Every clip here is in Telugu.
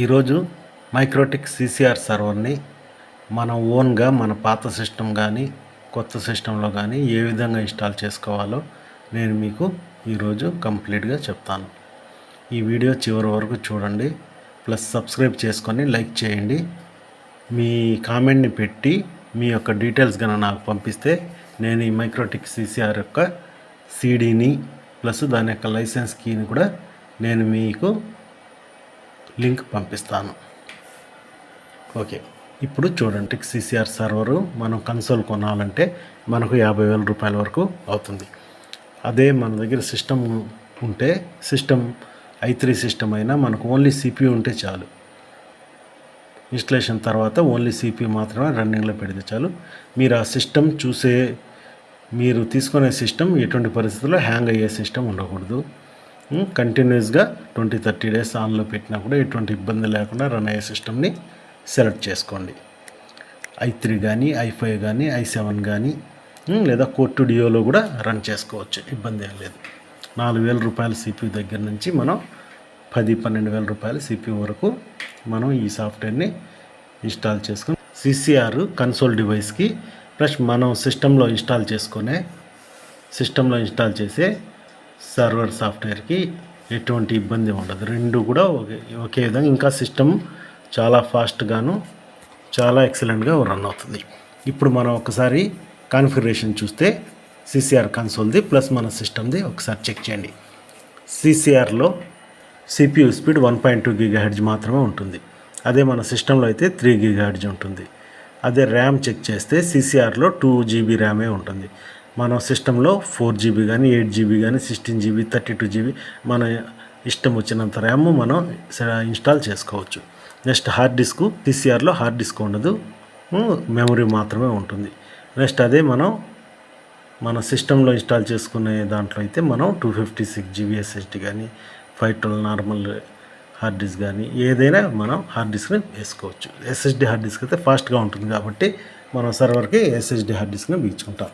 ఈరోజు మైక్రోటిక్ CCR సర్వర్ని మన ఓన్గా మన పాత సిస్టమ్ కానీ కొత్త సిస్టంలో కానీ ఏ విధంగా ఇన్స్టాల్ చేసుకోవాలో నేను మీకు ఈరోజు కంప్లీట్గా చెప్తాను. ఈ వీడియో చివరి వరకు చూడండి, ప్లస్ సబ్స్క్రైబ్ చేసుకొని లైక్ చేయండి. మీ కామెంట్ని పెట్టి మీ యొక్క డీటెయిల్స్ కనుక నాకు పంపిస్తే నేను ఈ మైక్రోటిక్ CCR యొక్క సీడీని ప్లస్ దాని యొక్క లైసెన్స్ కీని కూడా నేను మీకు లింక్ పంపిస్తాను. ఓకే, ఇప్పుడు చూడండి, CCR సర్వరు మనం కన్సోల్ కొనాలంటే మనకు 50,000 రూపాయల వరకు అవుతుంది. అదే మన దగ్గర సిస్టమ్ ఉంటే సిస్టమ్ i3 సిస్టమ్ అయినా మనకు ఓన్లీ CPU ఉంటే చాలు. ఇన్స్టలేషన్ తర్వాత ఓన్లీ CPU మాత్రమే రన్నింగ్లో పెడితే చాలు. మీరు ఆ సిస్టమ్ మీరు తీసుకునే సిస్టమ్ ఎటువంటి పరిస్థితుల్లో హ్యాంగ్ అయ్యే సిస్టమ్ ఉండకూడదు. కంటిన్యూస్గా 20-30 డేస్ ఆన్లో పెట్టినా కూడా ఎటువంటి ఇబ్బంది లేకుండా రన్ అయ్యే సిస్టమ్ని సెలెక్ట్ చేసుకోండి. i3 కానీ i5 కానీ i7 కానీ లేదా కోర్టు డియోలో కూడా రన్ చేసుకోవచ్చు, ఇబ్బంది ఏం లేదు. 4,000 రూపాయల CPU దగ్గర నుంచి మనం 10-12,000 రూపాయల CPU వరకు మనం ఈ సాఫ్ట్వేర్ని ఇన్స్టాల్ చేసుకుని CCR కన్సోల్ డివైస్కి ప్లస్ మనం సిస్టంలో ఇన్స్టాల్ చేసే సర్వర్ సాఫ్ట్వేర్కి ఎటువంటి ఇబ్బంది ఉండదు. రెండు కూడా ఒకే విధంగా, ఇంకా సిస్టమ్ చాలా ఫాస్ట్గాను చాలా ఎక్సలెంట్గా రన్ అవుతుంది. ఇప్పుడు మనం ఒకసారి కాన్ఫిగరేషన్ చూస్తే CCR కన్సోల్ది ప్లస్ మన సిస్టమ్ది ఒకసారి చెక్ చేయండి. CCRలో CPU స్పీడ్ 1.2 GHz మాత్రమే ఉంటుంది. అదే మన సిస్టంలో అయితే 3 GHz ఉంటుంది. అదే ర్యామ్ చెక్ చేస్తే CCRలో 2 GB ర్యామే ఉంటుంది. మన సిస్టంలో 4 GB కానీ 8 GB కానీ 16 GB 32 GB మన ఇష్టం వచ్చినంత ర్యామ్ మనం ఇన్స్టాల్ చేసుకోవచ్చు. నెక్స్ట్ హార్డ్ డిస్క్, CCRలో హార్డ్ డిస్క్ ఉండదు, మెమరీ మాత్రమే ఉంటుంది. నెక్స్ట్ అదే మన సిస్టంలో ఇన్స్టాల్ చేసుకునే దాంట్లో అయితే మనం 256 GB SSD కానీ 512 నార్మల్ హార్డ్ డిస్క్ కానీ ఏదైనా మనం హార్డ్ డిస్క్ని వేసుకోవచ్చు. SSD హార్డ్ డిస్క్ అయితే ఫాస్ట్గా ఉంటుంది కాబట్టి మనం సర్వర్కి SSD హార్డ్ డిస్క్ని బిగించుకుంటాం.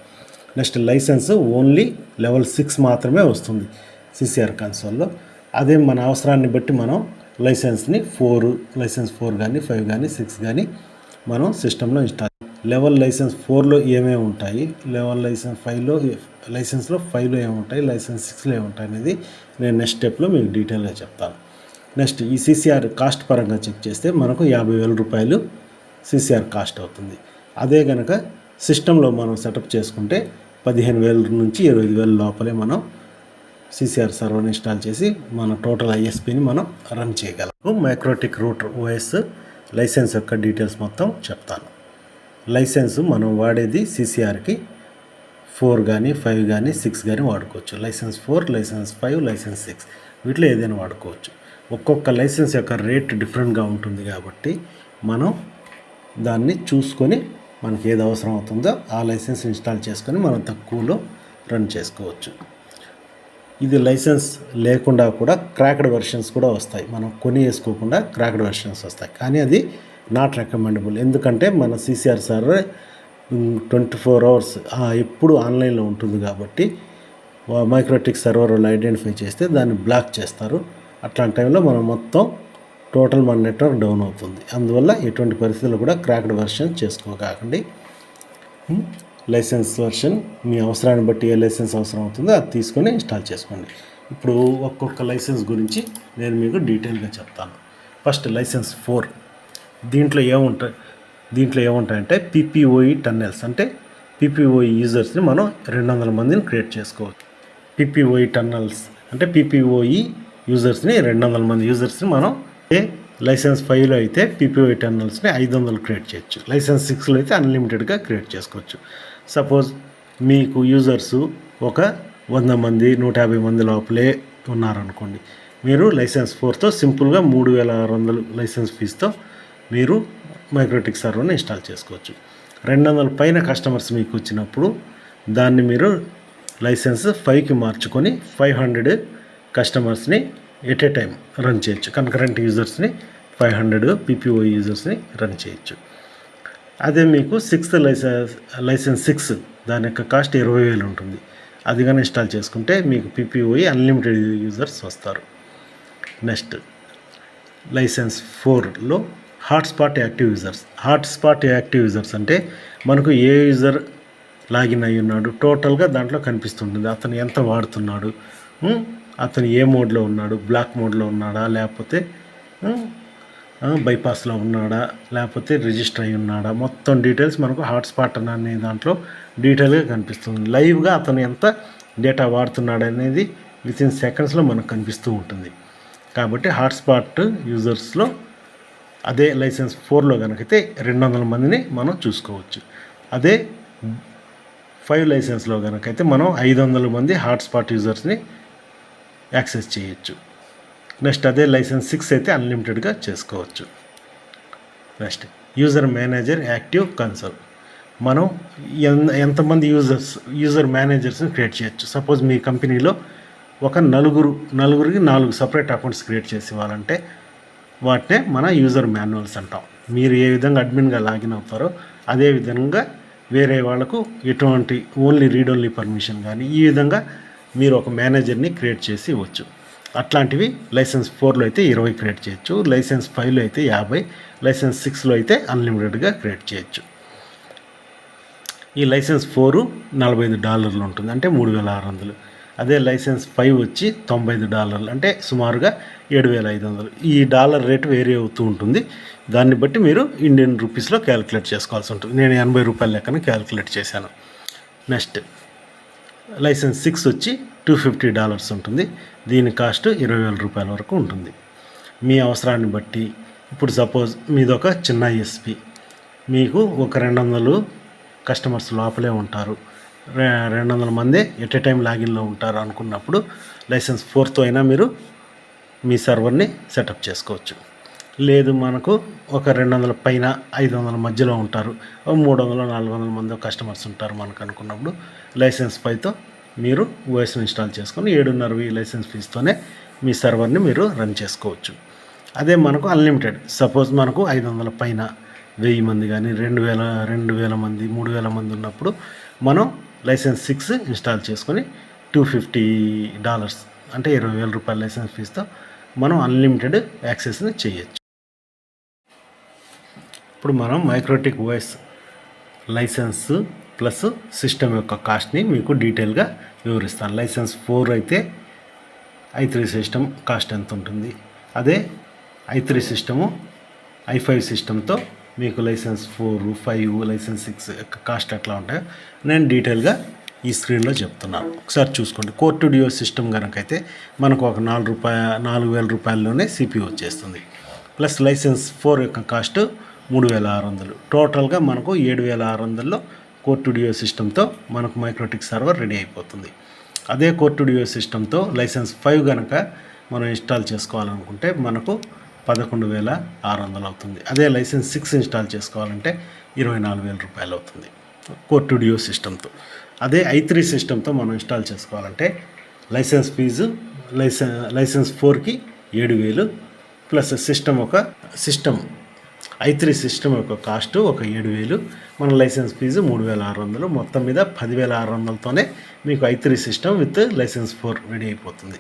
నెక్స్ట్ లైసెన్స్ ఓన్లీ లెవెల్ 6 మాత్రమే వస్తుంది CCR కన్సోల్లో. అదే మన అవసరాన్ని బట్టి మనం లైసెన్స్ 4 కానీ 5 కానీ 6 కానీ మనం సిస్టంలో ఇన్స్టాల్. లైసెన్స్ 4లో ఏమేమి ఉంటాయి, లైసెన్స్లో 5లో ఏముంటాయి, లైసెన్స్ 6లో ఏముంటాయి అనేది నేను నెక్స్ట్ స్టెప్లో మీకు డీటెయిల్గా చెప్తాను. నెక్స్ట్ ఈ CCR కాస్ట్ పరంగా చెక్ చేస్తే మనకు 50,000 రూపాయలు CCR కాస్ట్ అవుతుంది. అదే కనుక సిస్టంలో మనం సెటప్ చేసుకుంటే 15,000 నుంచి 25,000 లోపలే మనం CCR సర్వర్ని ఇన్స్టాల్ చేసి మన టోటల్ ISPని మనం రన్ చేయగలం. మైక్రోటిక్ రూటర్ OS లైసెన్స్ యొక్క డీటెయిల్స్ మొత్తం చెప్తాను. లైసెన్స్ మనం వాడేది CCRకి 4 కానీ 5 కానీ 6 కానీ వాడుకోవచ్చు. లైసెన్స్ 4, లైసెన్స్ 5, లైసెన్స్ 6 వీటిలో ఏదైనా వాడుకోవచ్చు. ఒక్కొక్క లైసెన్స్ యొక్క రేట్ డిఫరెంట్గా ఉంటుంది కాబట్టి మనం దాన్ని చూసుకొని మనకి ఏది అవసరం అవుతుందో ఆ లైసెన్స్ ఇన్స్టాల్ చేసుకొని మనం తక్కువలో రన్ చేసుకోవచ్చు. ఇది లైసెన్స్ లేకుండా కూడా క్రాక్డ్ వెర్షన్స్ కూడా వస్తాయి. మనం కొని వేసుకోకుండా క్రాక్డ్ వెర్షన్స్ వస్తాయి, కానీ అది నాట్ రికమెండబుల్. ఎందుకంటే మన CCR సర్వర్ 24 hours ఎప్పుడు ఆన్లైన్లో ఉంటుంది కాబట్టి మైక్రోటిక్ సర్వర్ వాళ్ళు ఐడెంటిఫై చేస్తే దాన్ని బ్లాక్ చేస్తారు. అట్లాంటి టైంలో మనం మొత్తం టోటల్ మన నెట్వర్క్ డౌన్ అవుతుంది. అందువల్ల ఎటువంటి పరిస్థితుల్లో కూడా క్రాక్డ్ వెర్షన్ చేసుకోకండి. లైసెన్స్ వెర్షన్ మీ అవసరాన్ని బట్టి ఏ లైసెన్స్ అవసరం అవుతుందో అది తీసుకొని ఇన్స్టాల్ చేసుకోండి. ఇప్పుడు ఒక్కొక్క లైసెన్స్ గురించి నేను మీకు డీటెయిల్గా చెప్తాను. First license 4. దీంట్లో ఏముంటాయంటే PPOE టన్నెల్స్, అంటే PPOE యూజర్స్ని మనం 200 మందిని క్రియేట్ చేసుకోవచ్చు. PPOE టన్నెల్స్ అంటే PPOE యూజర్స్ని 200 మంది యూజర్స్ని మనం లైసెన్స్ 5లో అయితే PPOE టన్నెల్స్ని 500 క్రియేట్ చేయొచ్చు. లైసెన్స్ 6లో అయితే అన్లిమిటెడ్గా క్రియేట్ చేసుకోవచ్చు. సపోజ్ మీకు యూజర్స్ ఒక 100 మంది 150 మంది లోపలే ఉన్నారనుకోండి, మీరు లైసెన్స్ 4తో సింపుల్గా 3,600 లైసెన్స్ ఫీజుతో మీరు మైక్రోటిక్ సర్వర్ని ఇన్స్టాల్ చేసుకోవచ్చు. 200 పైన కస్టమర్స్ మీకు వచ్చినప్పుడు దాన్ని మీరు లైసెన్స్ 5కి మార్చుకొని 500 కస్టమర్స్ని ఎట్ ఏ టైం రన్ చేయొచ్చు. కన్కరెంట్ యూజర్స్ని 500 PPOE యూజర్స్ని రన్ చేయొచ్చు. అదే మీకు 6th లైసెన్స్ 6 దాని యొక్క కాస్ట్ 20,000 ఉంటుంది. అది కానీ ఇన్స్టాల్ చేసుకుంటే మీకు PPOE అన్లిమిటెడ్ యూజర్స్ వస్తారు. నెక్స్ట్ లైసెన్స్ 4లో హాట్స్పాట్ యాక్టివ్ యూజర్స్ అంటే మనకు ఏ యూజర్ లాగిన్ అయ్యి ఉన్నాడు టోటల్గా దాంట్లో కనిపిస్తుంటుంది. అతను ఎంత వాడుతున్నాడు, అతను ఏ మోడ్లో ఉన్నాడు, బ్లాక్ మోడ్లో ఉన్నాడా, లేకపోతే బైపాస్లో ఉన్నాడా, లేకపోతే రిజిస్టర్ అయి ఉన్నాడా, మొత్తం డీటెయిల్స్ మనకు హాట్స్పాట్ అనే దాంట్లో డీటెయిల్గా కనిపిస్తుంది. లైవ్గా అతను ఎంత డేటా వాడుతున్నాడు అనేది వితిన్ సెకండ్స్లో మనకు కనిపిస్తూ ఉంటుంది. కాబట్టి హాట్స్పాట్ యూజర్స్లో అదే లైసెన్స్ 4లో కనుకైతే 200 మందిని మనం చూసుకోవచ్చు. అదే 5 లైసెన్స్లో కనుకైతే మనం 500 మంది హాట్స్పాట్ యూజర్స్ని యాక్సెస్ చేయొచ్చు. నెక్స్ట్ అదే లైసెన్స్ 6 అయితే అన్లిమిటెడ్గా చేసుకోవచ్చు. Next user manager active console. మనం ఎంతమంది యూజర్ మేనేజర్స్ని క్రియేట్ చేయొచ్చు. సపోజ్ మీ కంపెనీలో ఒక నలుగురికి 4 సపరేట్ అకౌంట్స్ క్రియేట్ చేసి ఇవ్వాలంటే వాటినే మన యూజర్ మాన్యువల్స్ అంటాం. మీరు ఏ విధంగా అడ్మిన్గా లాగిన్ అవుతారో అదే విధంగా వేరే వాళ్ళకు ఎటువంటి రీడ్ ఓన్లీ పర్మిషన్ కానీ ఈ విధంగా మీరు ఒక మేనేజర్ని క్రియేట్ చేసి ఇవ్వచ్చు. అట్లాంటివి లైసెన్స్ 4లో అయితే 20 క్రియేట్ చేయొచ్చు, లైసెన్స్ 5లో అయితే 50, లైసెన్స్ 6లో అయితే అన్లిమిటెడ్గా క్రియేట్ చేయొచ్చు. ఈ లైసెన్స్ 4 $45 ఉంటుంది, అంటే 3600. అదే లైసెన్స్ 5 వచ్చి $95, అంటే సుమారుగా 7500. ఈ డాలర్ రేటు వేరీ అవుతూ ఉంటుంది. దాన్ని బట్టి మీరు ఇండియన్ రూపీస్లో క్యాలిక్యులేట్ చేసుకోవాల్సి ఉంటుంది. నేను $80 లెక్కన క్యాలిక్యులేట్ చేశాను. నెక్స్ట్ లైసెన్స్ 6 వచ్చి $250 ఉంటుంది. దీని కాస్ట్ $20,000 వరకు ఉంటుంది. మీ అవసరాన్ని బట్టి ఇప్పుడు సపోజ్ మీదొక చిన్న ఎస్పీ, మీకు ఒక 200 కస్టమర్స్ లోపలే ఉంటారు, 200 మందే ఎట్ ఏ టైం లాగిన్లో ఉంటారు అనుకున్నప్పుడు లైసెన్స్ 4తో అయినా మీరు మీ సర్వర్ని సెటప్ చేసుకోవచ్చు. లేదు మనకు ఒక 200 పైన 500 మధ్యలో ఉంటారు, 300-400 మంది కస్టమర్స్ ఉంటారు మనకు అనుకున్నప్పుడు లైసెన్స్ 5తో మీరు ఓఎస్ని ఇన్స్టాల్ చేసుకొని 7.5 లైసెన్స్ ఫీజుతోనే మీ సర్వర్ని మీరు రన్ చేసుకోవచ్చు. అదే మనకు అన్లిమిటెడ్, సపోజ్ మనకు 500 పైన 1000 మంది కానీ 2000 మంది 3000 మంది ఉన్నప్పుడు మనం లైసెన్స్ 6 ఇన్స్టాల్ చేసుకొని $250, అంటే $20,000 లైసెన్స్ ఫీజుతో మనం అన్లిమిటెడ్ యాక్సెస్ని చేయొచ్చు. ఇప్పుడు మనం MikroTik OS licence plus system యొక్క కాస్ట్ని మీకు డీటెయిల్గా వివరిస్తాను. లైసెన్స్ 4 అయితే i3 సిస్టమ్ కాస్ట్ ఎంత ఉంటుంది, అదే i3 సిస్టము i5 సిస్టమ్తో మీకు లైసెన్స్ 4, 5, లైసెన్స్ 6 యొక్క కాస్ట్ ఎట్లా ఉంటాయో నేను డీటెయిల్గా ఈ స్క్రీన్లో చెప్తున్నాను. ఒకసారి చూసుకోండి. కోర్ టు డియో సిస్టమ్ కనుకైతే మనకు ఒక $4,000లోనే సిపియు వచ్చేస్తుంది. ప్లస్ లైసెన్స్ 4 యొక్క కాస్ట్ $3,600. టోటల్గా మనకు $7,600లో కోర్ టు డియో సిస్టమ్తో మనకు మైక్రోటిక్ సర్వర్ రెడీ అయిపోతుంది. అదే కోర్ టు డియో సిస్టమ్తో లైసెన్స్ 5 కనుక మనం ఇన్స్టాల్ చేసుకోవాలనుకుంటే మనకు $11,600 అవుతుంది. అదే లైసెన్స్ 6 ఇన్స్టాల్ చేసుకోవాలంటే $24,000 అవుతుంది కోర్ టు డియో సిస్టమ్తో. అదే i3 సిస్టమ్తో మనం ఇన్స్టాల్ చేసుకోవాలంటే లైసెన్స్ ఫీజు లైసెన్స్ 4కి 7,000 ప్లస్ సిస్టమ్ i3 సిస్టమ్ యొక్క కాస్ట్ ఒక 7,000, మన లైసెన్స్ ఫీజు $3,600. మొత్తం మీద $10,600తోనే మీకు i3 system with licence 4 ready అయిపోతుంది.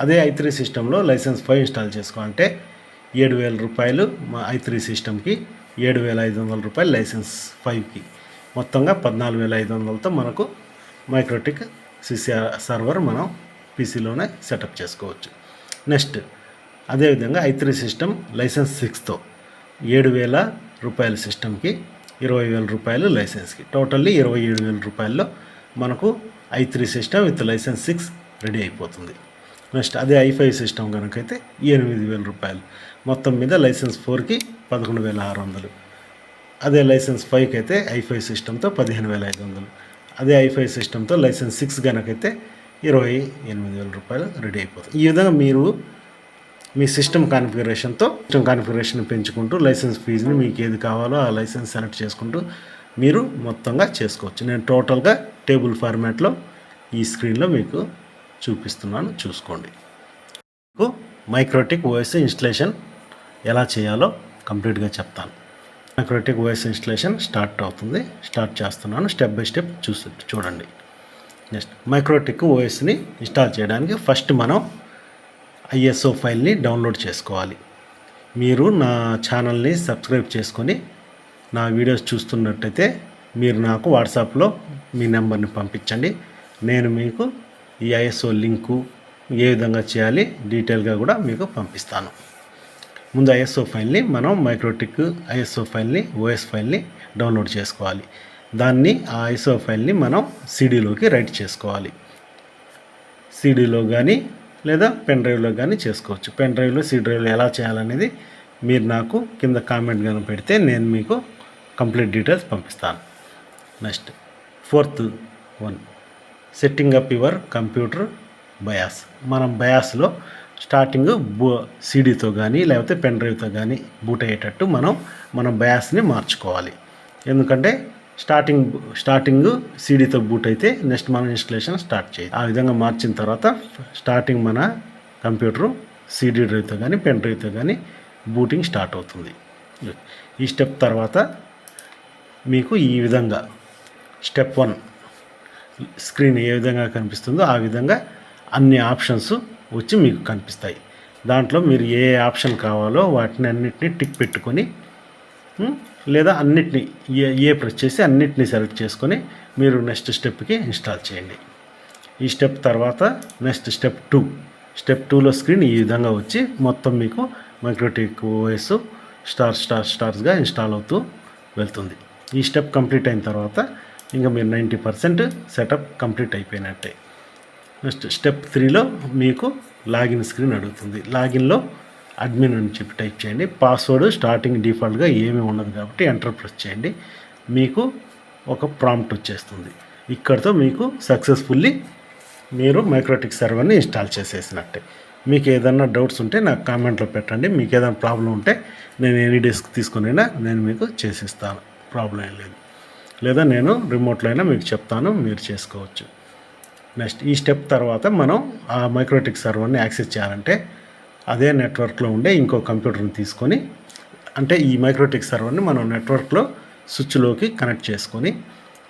అదే i3 సిస్టంలో లైసెన్స్ 5 ఇన్స్టాల్ చేసుకోవాలంటే $7,000 మా i3 సిస్టమ్కి, $7,500 లైసెన్స్ 5కి, మొత్తంగా $14,500తో మనకు మైక్రోటిక్ CCR సర్వర్ మనం పీసీలోనే సెటప్ చేసుకోవచ్చు. నెక్స్ట్ అదేవిధంగా i3 సిస్టమ్ లైసెన్స్ 6తో $7,000 సిస్టమ్కి, $20,000 లైసెన్స్కి, టోటల్లీ $27,000లో మనకు i3 system with license 6 ready అయిపోతుంది. నెక్స్ట్ అదే i5 సిస్టమ్ కనుకైతే $8,000, మొత్తం మీద లైసెన్స్ 4కి $11,600. అదే లైసెన్స్ 5కి అయితే i5 సిస్టమ్తో $15,500. అదే i5 సిస్టమ్తో లైసెన్స్ 6 కనుకైతే $28,000 రెడీ అయిపోతుంది. ఈ విధంగా మీరు మీ సిస్టమ్ కాన్ఫిగరేషన్ పెంచుకుంటూ లైసెన్స్ ఫీజుని మీకు ఏది కావాలో ఆ లైసెన్స్ సెలెక్ట్ చేసుకుంటూ మీరు మొత్తంగా చేసుకోవచ్చు. నేను టోటల్గా టేబుల్ ఫార్మాట్లో ఈ స్క్రీన్లో మీకు చూపిస్తున్నాను, చూసుకోండి. మీకు మైక్రోటిక్ ఓఎస్ ఇన్స్టలేషన్ ఎలా చేయాలో కంప్లీట్గా చెప్తాను. మైక్రోటిక్ ఓఎస్ ఇన్స్టలేషన్ స్టార్ట్ చేస్తున్నాను. స్టెప్ బై స్టెప్ చూడండి. నెక్స్ట్ మైక్రోటిక్ ఓఎస్ని ఇన్స్టాల్ చేయడానికి ఫస్ట్ మనం ISO ఫైల్ని డౌన్లోడ్ చేసుకోవాలి. మీరు నా ఛానల్ని సబ్స్క్రైబ్ చేసుకొని నా వీడియోస్ చూస్తున్నట్టయితే మీరు నాకు వాట్సాప్లో మీ నెంబర్ని పంపించండి. నేను మీకు ఈ ఐఎస్ఓ లింకు ఏ విధంగా చేయాలి డీటెయిల్గా కూడా మీకు పంపిస్తాను. ముందు ఐఎస్ఓ ఫైల్ని మనం మైక్రోటిక్ ఐఎస్ఓ ఫైల్ని ఓఎస్ ఫైల్ని డౌన్లోడ్ చేసుకోవాలి. దాన్ని ఆ ఐఎస్ఓ ఫైల్ని మనం సీడీలోకి రైట్ చేసుకోవాలి. సీడీలో కానీ లేదా పెన్ డ్రైవ్లో కానీ చేసుకోవచ్చు. పెన్ డ్రైవ్లో సీ డ్రైవ్లో ఎలా చేయాలనేది మీరు నాకు కింద కామెంట్ కానీ పెడితే నేను మీకు కంప్లీట్ డీటెయిల్స్ పంపిస్తాను. Next 4th one, setting up your computer bias. మనం బయాస్లో స్టార్టింగ్ సీడీతో కానీ లేకపోతే పెన్ డ్రైవ్తో కానీ బూట్ అయ్యేటట్టు మన బయాస్ని మార్చుకోవాలి. ఎందుకంటే స్టార్టింగ్ సీడీతో బూట్ అయితే నెక్స్ట్ మనం ఇన్స్టలేషన్ స్టార్ట్ చేయాలి. ఆ విధంగా మార్చిన తర్వాత స్టార్టింగ్ మన కంప్యూటరు సీడీ డ్రైవ్తో కానీ పెన్ డ్రైవ్తో కానీ బూటింగ్ స్టార్ట్ అవుతుంది. ఈ స్టెప్ తర్వాత మీకు ఈ విధంగా స్టెప్ 1 స్క్రీన్ ఏ విధంగా కనిపిస్తుందో ఆ విధంగా అన్ని ఆప్షన్స్ వచ్చి మీకు కనిపిస్తాయి. దాంట్లో మీరు ఏ ఆప్షన్ కావాలో వాటిని అన్నిటినీ టిక్ పెట్టుకొని లేదా అన్నిటినీ ఏ ప్రెస్ చేసి అన్నిటినీ సెలెక్ట్ చేసుకొని మీరు నెక్స్ట్ స్టెప్కి ఇన్స్టాల్ చేయండి. ఈ స్టెప్ తర్వాత నెక్స్ట్ స్టెప్ 2. స్టెప్ 2లో స్క్రీన్ ఈ విధంగా వచ్చి మొత్తం మీకు మైక్రోటిక్ ఓఎస్ స్టార్స్గా ఇన్స్టాల్ అవుతూ వెళ్తుంది. ఈ స్టెప్ కంప్లీట్ అయిన తర్వాత ఇంకా మీరు 90% సెటప్ కంప్లీట్ అయిపోయినట్టే. నెక్స్ట్ స్టెప్ 3లో మీకు లాగిన్ స్క్రీన్ అడుగుతుంది. లాగిన్లో అడ్మిన్ అని చెప్పి టైప్ చేయండి. పాస్వర్డ్ స్టార్టింగ్ డిఫాల్ట్గా ఏమీ ఉండదు కాబట్టి ఎంటర్ ప్రెస్ చేయండి. మీకు ఒక ప్రాంప్ట్ వచ్చేస్తుంది. ఇక్కడితో మీకు సక్సెస్ఫుల్లీ మీరు మైక్రోటిక్ సర్వర్ని ఇన్స్టాల్ చేసేసినట్టే. మీకు ఏదైనా డౌట్స్ ఉంటే నాకు కామెంట్లో పెట్టండి. మీకు ఏదైనా ప్రాబ్లం ఉంటే నేను ఎనీ డెస్క్ తీసుకునైనా నేను మీకు చేసిస్తాను, ప్రాబ్లం ఏం లేదు. లేదా నేను రిమోట్లో అయినా మీకు చెప్తాను, మీరు చేసుకోవచ్చు. నెక్స్ట్ ఈ స్టెప్ తర్వాత మనం ఆ మైక్రోటిక్ సర్వర్ని యాక్సెస్ చేయాలంటే అదే నెట్వర్క్లో ఉండే ఇంకో కంప్యూటర్ని తీసుకొని, అంటే ఈ మైక్రోటిక్ సర్వర్ని మనం నెట్వర్క్లో స్విచ్లోకి కనెక్ట్ చేసుకొని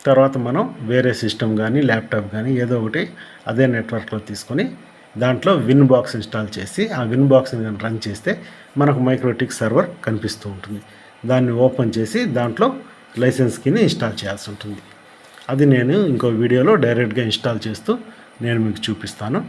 తర్వాత మనం వేరే సిస్టమ్ కానీ ల్యాప్టాప్ కానీ ఏదో ఒకటి అదే నెట్వర్క్లో తీసుకొని దాంట్లో విన్ బాక్స్ ఇన్స్టాల్ చేసి ఆ విన్ బాక్స్ని కానీ రన్ చేస్తే మనకు మైక్రోటిక్ సర్వర్ కనిపిస్తూ ఉంటుంది. దాన్ని ఓపెన్ చేసి దాంట్లో లైసెన్స్ కీని ఇన్స్టాల్ చేయాల్సి ఉంటుంది. అది నేను ఇంకో వీడియోలో డైరెక్ట్గా ఇన్స్టాల్ చేస్తూ నేను మీకు చూపిస్తాను.